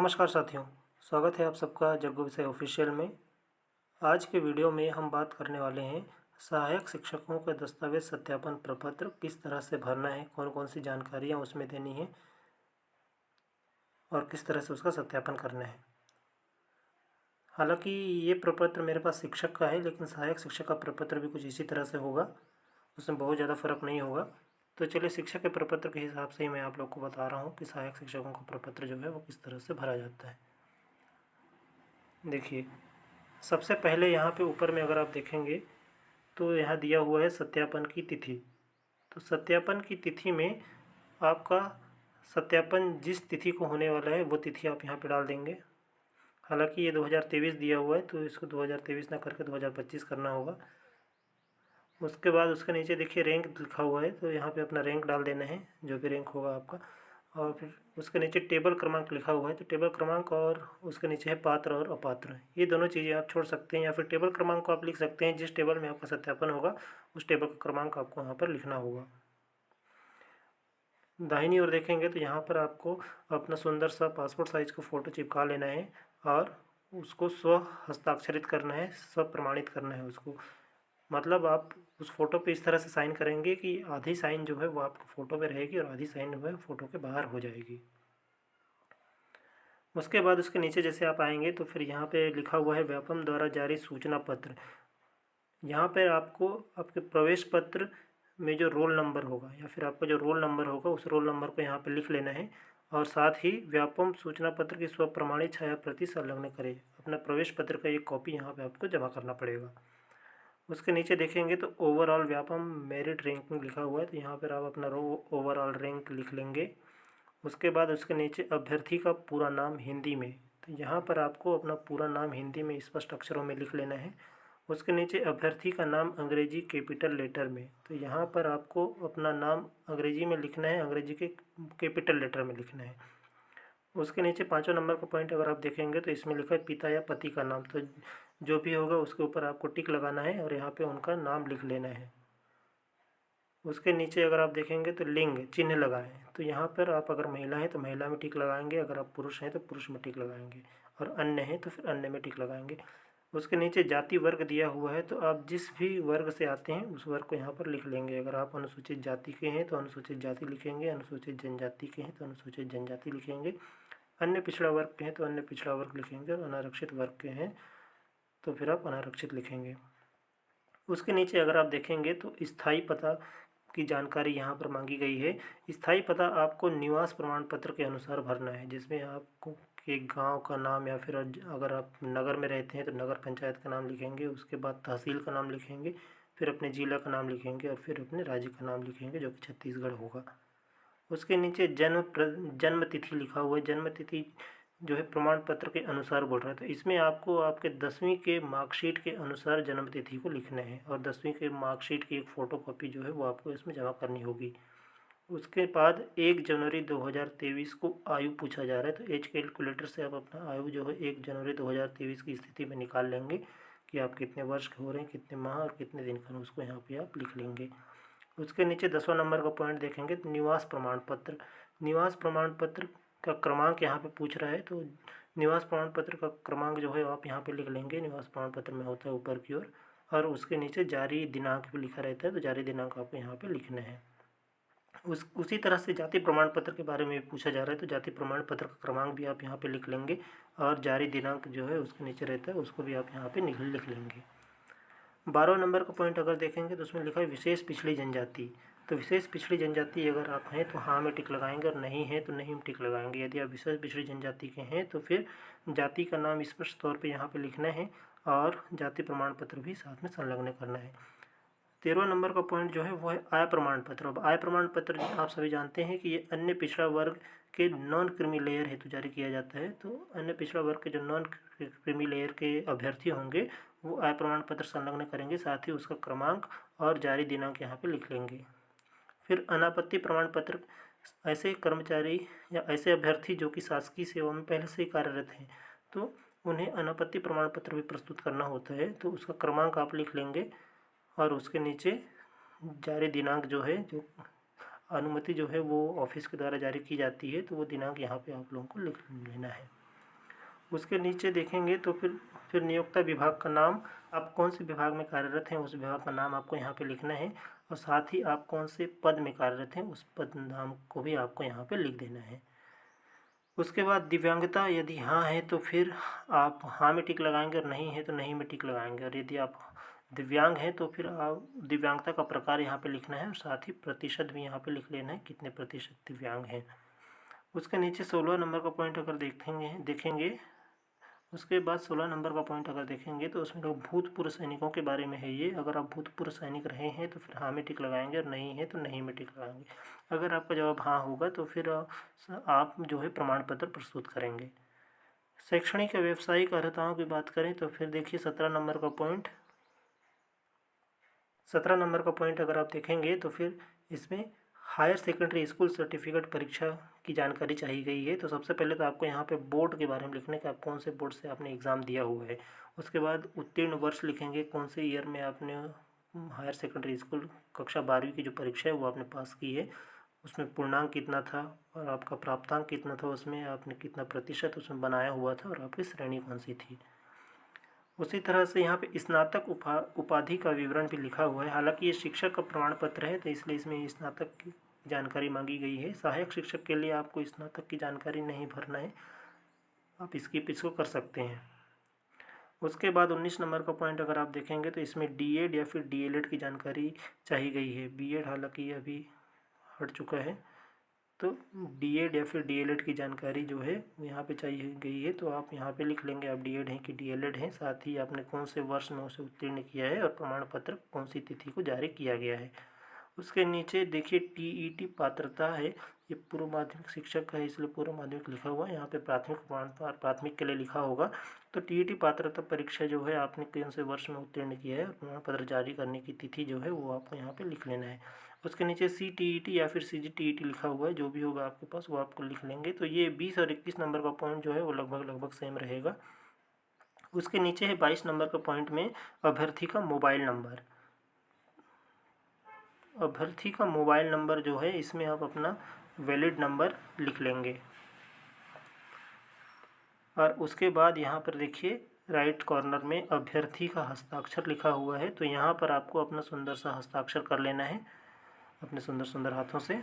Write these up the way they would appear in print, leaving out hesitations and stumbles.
नमस्कार साथियों, स्वागत है आप सबका जग्गू विषय ऑफिशियल में। आज के वीडियो में हम बात करने वाले हैं सहायक शिक्षकों का दस्तावेज सत्यापन प्रपत्र किस तरह से भरना है, कौन कौन सी जानकारियां उसमें देनी है और किस तरह से उसका सत्यापन करना है। हालांकि ये प्रपत्र मेरे पास शिक्षक का है, लेकिन सहायक शिक्षक का प्रपत्र भी कुछ इसी तरह से होगा, उसमें बहुत ज़्यादा फर्क नहीं होगा। तो चलिए शिक्षक के प्रपत्र के हिसाब से ही मैं आप लोग को बता रहा हूँ कि सहायक शिक्षकों का प्रपत्र जो है वो किस तरह से भरा जाता है। देखिए, सबसे पहले यहाँ पे ऊपर में अगर आप देखेंगे तो यहाँ दिया हुआ है सत्यापन की तिथि। तो सत्यापन की तिथि में आपका सत्यापन जिस तिथि को होने वाला है वो तिथि आप यहाँ पे डाल देंगे। हालांकि ये 2023 दिया हुआ है, तो इसको 2023 ना करके 2025 करना होगा। उसके बाद उसके नीचे देखिए रैंक लिखा हुआ है, तो यहाँ पे अपना रैंक डाल देना है, जो भी रैंक होगा आपका। और फिर उसके नीचे टेबल क्रमांक लिखा हुआ है, तो टेबल क्रमांक और उसके नीचे है पात्र और अपात्र। ये दोनों चीज़ें आप छोड़ सकते हैं, या फिर टेबल क्रमांक को आप लिख सकते हैं। जिस टेबल में आपका सत्यापन होगा उस टेबल का क्रमांक आपको वहाँ पर लिखना होगा। दाहिनी ओर देखेंगे तो यहाँ पर आपको अपना सुंदर सा पासपोर्ट साइज़ का फ़ोटो चिपका लेना है और उसको स्व हस्ताक्षरित करना है, स्व प्रमाणित करना है उसको। मतलब आप उस फ़ोटो पे इस तरह से साइन करेंगे कि आधी साइन जो है वो आपको फ़ोटो में रहेगी और आधी साइन जो है फ़ोटो के बाहर हो जाएगी। उसके बाद उसके नीचे जैसे आप आएंगे तो फिर यहाँ पे लिखा हुआ है व्यापम द्वारा जारी सूचना पत्र। यहाँ पर आपको आपके प्रवेश पत्र में जो रोल नंबर होगा या फिर आपका जो रोल नंबर होगा उस रोल नंबर को यहाँ पे लिख लेना है, और साथ ही व्यापम सूचना पत्र की स्व प्रमाणित छाया प्रति संलग्न करें। अपना प्रवेश पत्र का एक कॉपी यहाँ पे आपको जमा करना पड़ेगा। उसके नीचे देखेंगे तो ओवरऑल व्यापम मेरिट रैंकिंग लिखा हुआ है, तो यहाँ पर आप अपना ओवरऑल रैंक लिख लेंगे। उसके बाद उसके नीचे अभ्यर्थी का पूरा नाम हिंदी में, तो यहाँ पर आपको अपना पूरा नाम हिंदी में स्पष्ट अक्षरों में लिख लेना है। उसके नीचे अभ्यर्थी का नाम अंग्रेजी कैपिटल लेटर में, तो यहाँ पर आपको अपना नाम अंग्रेजी में लिखना है, अंग्रेजी के कैपिटल लेटर में लिखना है। उसके नीचे 5वां नंबर का पॉइंट अगर आप देखेंगे तो इसमें लिखा है पिता या पति का नाम, तो जो भी होगा उसके ऊपर आपको टिक लगाना है और यहाँ पे उनका नाम लिख लेना है। उसके नीचे अगर आप देखेंगे तो लिंग चिन्ह लगाएं, तो यहाँ पर आप अगर महिला हैं तो महिला में टिक लगाएंगे, अगर आप पुरुष हैं तो पुरुष में टिक लगाएंगे, और अन्य हैं तो फिर अन्य में टिक लगाएंगे। उसके नीचे जाति वर्ग दिया हुआ है, तो आप जिस भी वर्ग से आते हैं उस वर्ग को यहाँ पर लिख लेंगे। अगर आप अनुसूचित जाति के हैं तो अनुसूचित जाति लिखेंगे, अनुसूचित जनजाति के हैं तो अनुसूचित जनजाति लिखेंगे, अन्य पिछड़ा वर्ग के हैं तो अन्य पिछड़ा वर्ग लिखेंगे, और अनारक्षित वर्ग के हैं तो फिर आप अनारक्षित लिखेंगे। उसके नीचे अगर आप देखेंगे तो स्थायी पता की जानकारी यहाँ पर मांगी गई है। स्थायी पता आपको निवास प्रमाण पत्र के अनुसार भरना है, जिसमें आपको एक गांव का नाम, या फिर अगर आप नगर में रहते हैं तो नगर पंचायत का नाम लिखेंगे, उसके बाद तहसील का नाम लिखेंगे, फिर अपने ज़िला का नाम लिखेंगे और फिर अपने राज्य का नाम लिखेंगे जो कि छत्तीसगढ़ होगा। उसके नीचे जन्म तिथि लिखा हुआ है। जन्म तिथि जो है प्रमाण पत्र के अनुसार बोल रहा है, तो इसमें आपको आपके 10वीं के मार्कशीट के अनुसार जन्म तिथि को लिखना है, और 10वीं के मार्कशीट की एक फ़ोटोकॉपी जो है वो आपको इसमें जमा करनी होगी। उसके बाद 1 जनवरी 2023 को आयु पूछा जा रहा है, तो एज कैलकुलेटर से आप अपना आयु जो है 1 जनवरी 2023 की स्थिति में निकाल लेंगे कि आप कितने वर्ष के हो रहे हैं, कितने माह और कितने दिन का, उसको यहाँ पे आप लिख लेंगे। उसके नीचे 10वां नंबर का पॉइंट देखेंगे तो निवास प्रमाण पत्र। निवास प्रमाण पत्र का क्रमांक यहाँ पे पूछ रहा है, तो निवास प्रमाण पत्र का क्रमांक जो है आप यहाँ पे लिख लेंगे। निवास प्रमाण पत्र में होता है ऊपर की ओर, और उसके नीचे जारी दिनांक भी लिखा रहता है, तो जारी दिनांक आपको यहाँ पे लिखना है। उसी तरह से जाति प्रमाण पत्र के बारे में भी पूछा जा रहा है, तो जाति प्रमाण पत्र का क्रमांक भी आप यहाँ पे लिख लेंगे, और जारी दिनांक जो है उसके नीचे रहता है उसको भी आप यहाँ पे लिख लेंगे। 12 नंबर का पॉइंट अगर देखेंगे तो उसमें लिखा है विशेष पिछड़ी जनजाति। तो विशेष पिछड़ी जनजाति अगर आप हैं तो हाँ में टिक लगाएंगे, और नहीं है तो नहीं में टिक लगाएंगे। यदि आप विशेष पिछड़ी जनजाति के हैं तो फिर जाति का नाम स्पष्ट तौर पे यहाँ पे लिखना है, और जाति प्रमाण पत्र भी साथ में संलग्न करना है। 13वां नंबर का पॉइंट जो है वो है आय प्रमाण पत्र। अब आय प्रमाण पत्र आप सभी जानते हैं कि ये अन्य पिछड़ा वर्ग के नॉन क्रीमी लेयर हेतु जारी किया जाता है, तो अन्य पिछड़ा वर्ग के जो नॉन क्रीमी लेयर के अभ्यर्थी होंगे वो आय प्रमाण पत्र संलग्न करेंगे, साथ ही उसका क्रमांक और जारी दिनांक यहाँ पे लिख लेंगे। फिर अनापत्ति प्रमाण पत्र, ऐसे कर्मचारी या ऐसे अभ्यर्थी जो कि शासकीय सेवा में पहले से ही कार्यरत हैं, तो उन्हें अनापत्ति प्रमाण पत्र भी प्रस्तुत करना होता है, तो उसका क्रमांक आप लिख लेंगे, और उसके नीचे जारी दिनांक जो है, जो अनुमति जो है वो ऑफिस के द्वारा जारी की जाती है, तो वो दिनांक यहाँ पे आप लोगों को लिख लेना है। उसके नीचे देखेंगे तो फिर नियोक्ता विभाग का नाम, आप कौन से विभाग में कार्यरत हैं उस विभाग का नाम आपको यहाँ पे लिखना है, और साथ ही आप कौन से पद में कार्यरत हैं उस पद नाम को भी आपको यहाँ पे लिख देना है। उसके बाद दिव्यांगता, यदि हाँ है तो फिर आप हाँ में टिक लगाएंगे, और नहीं है तो नहीं में टिक लगाएंगे। और यदि आप दिव्यांग हैं तो फिर आप दिव्यांगता का प्रकार यहाँ पे लिखना है, और साथ ही प्रतिशत भी यहाँ पे लिख लेना है, कितने प्रतिशत दिव्यांग हैं। उसके नीचे 16 नंबर का पॉइंट अगर देखेंगे उसके बाद 16 नंबर का पॉइंट अगर देखेंगे तो उसमें लोग भूतपूर्व सैनिकों के बारे में है ये। अगर आप भूतपूर्व सैनिक रहे हैं तो फिर हाँ में टिक लगाएंगे, और नहीं है तो नहीं में टिक लगाएंगे। अगर आपका जवाब हाँ होगा तो फिर आप जो है प्रमाण पत्र प्रस्तुत करेंगे। शैक्षणिक या व्यावसायिक अर्हताओं की बात करें तो फिर देखिए 17 नंबर का पॉइंट, 17 नंबर का पॉइंट अगर आप देखेंगे तो फिर इसमें हायर सेकेंडरी स्कूल सर्टिफिकेट परीक्षा की जानकारी चाहिए गई है। तो सबसे पहले तो आपको यहाँ पे बोर्ड के बारे में लिखने का, आप कौन से बोर्ड से आपने एग्ज़ाम दिया हुआ है। उसके बाद उत्तीर्ण वर्ष लिखेंगे, कौन से ईयर में आपने हायर सेकेंडरी स्कूल कक्षा 12वीं की जो परीक्षा है वो आपने पास की है, उसमें पूर्णांक कितना था और आपका प्राप्तांक कितना था, उसमें आपने कितना प्रतिशत उसमें बनाया हुआ था, और आपकी श्रेणी कौन सी थी। उसी तरह से यहाँ पे स्नातक उपाधि का विवरण भी लिखा हुआ है। हालांकि ये शिक्षक का प्रमाण पत्र है तो इसलिए इसमें स्नातक की जानकारी मांगी गई है। सहायक शिक्षक के लिए आपको स्नातक की जानकारी नहीं भरना है, आप इसको कर सकते हैं। उसके बाद 19 नंबर का पॉइंट अगर आप देखेंगे तो इसमें डीएड या फिर डीएलएड की जानकारी चाहिए गई है। बीएड हालांकि ये अभी हट चुका है, तो डीएड या फिर डीएलएड की जानकारी जो है वो यहाँ पे चाहिए गई है। तो आप यहाँ पे लिख लेंगे आप डीएड हैं कि डीएलएड हैं, साथ ही आपने कौन से वर्ष में उसे उत्तीर्ण किया है और प्रमाण पत्र कौन सी तिथि को जारी किया गया है। उसके नीचे देखिए टीईटी पात्रता है, ये पूर्व माध्यमिक शिक्षक का है इसलिए पूर्व माध्यमिक लिखा हुआ है। यहाँ पे प्राथमिक के लिए लिखा होगा। तो टीईटी पात्रता परीक्षा जो है आपने कौन से वर्ष में उत्तीर्ण किया है और प्रमाण पत्र जारी करने की तिथि जो है वो आपको यहाँ पे लिख लेना है। उसके नीचे सीटीईटी या फिर सीजीटीईटी लिखा हुआ है, जो भी होगा आपके पास वो आपको लिख लेंगे। तो ये 20 और 21 नंबर का पॉइंट जो है वो लगभग सेम रहेगा। उसके नीचे है 22 नंबर का पॉइंट में अभ्यर्थी का मोबाइल नंबर। अभ्यर्थी का मोबाइल नंबर जो है इसमें आप अपना वैलिड नंबर लिख लेंगे। और उसके बाद यहाँ पर देखिए राइट कॉर्नर में अभ्यर्थी का हस्ताक्षर लिखा हुआ है, तो यहाँ पर आपको अपना सुंदर सा हस्ताक्षर कर लेना है अपने सुंदर सुंदर हाथों से।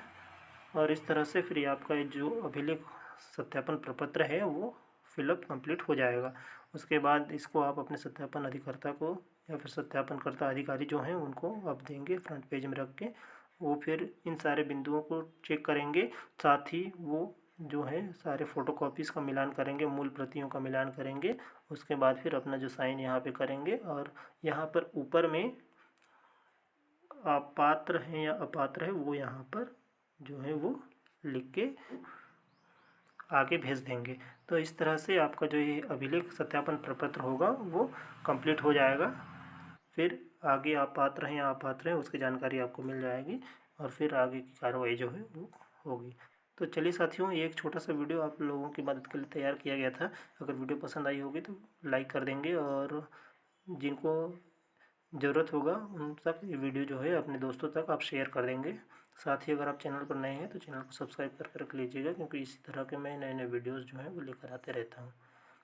और इस तरह से फिर आपका जो अभिलेख सत्यापन प्रपत्र है वो फिलअप कंप्लीट हो जाएगा। उसके बाद इसको आप अपने सत्यापन अधिकर्ता को या फिर सत्यापनकर्ता अधिकारी जो हैं उनको आप देंगे फ्रंट पेज में रख के। वो फिर इन सारे बिंदुओं को चेक करेंगे, साथ ही वो जो है सारे फ़ोटोकॉपीज़ का मिलान करेंगे, मूल प्रतियों का मिलान करेंगे। उसके बाद फिर अपना जो साइन यहाँ पे करेंगे, और यहाँ पर ऊपर में आप पात्र हैं या अपात्र है वो यहाँ पर जो है वो लिख के आगे भेज देंगे। तो इस तरह से आपका जो ये अभिलेख सत्यापन प्रपत्र होगा वो कंप्लीट हो जाएगा। फिर आगे आप पात्र हैं या अपात्र हैं उसकी जानकारी आपको मिल जाएगी, और फिर आगे की कार्रवाई जो है वो होगी। तो चलिए साथियों, ये एक छोटा सा वीडियो आप लोगों की मदद के लिए तैयार किया गया था। अगर वीडियो पसंद आई होगी तो लाइक कर देंगे, और जिनको ज़रूरत होगा उन तक ये वीडियो जो है अपने दोस्तों तक आप शेयर कर देंगे। साथ ही अगर आप चैनल पर नए हैं तो चैनल को सब्सक्राइब करके रख लीजिएगा, क्योंकि इसी तरह के मैं नए नए वीडियोज़ जो हैं वो लेकर आते रहता हूँ।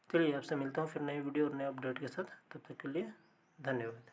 चलिए आपसे मिलता हूँ फिर नए वीडियो और नए अपडेट के साथ, तब तक के लिए धन्यवाद।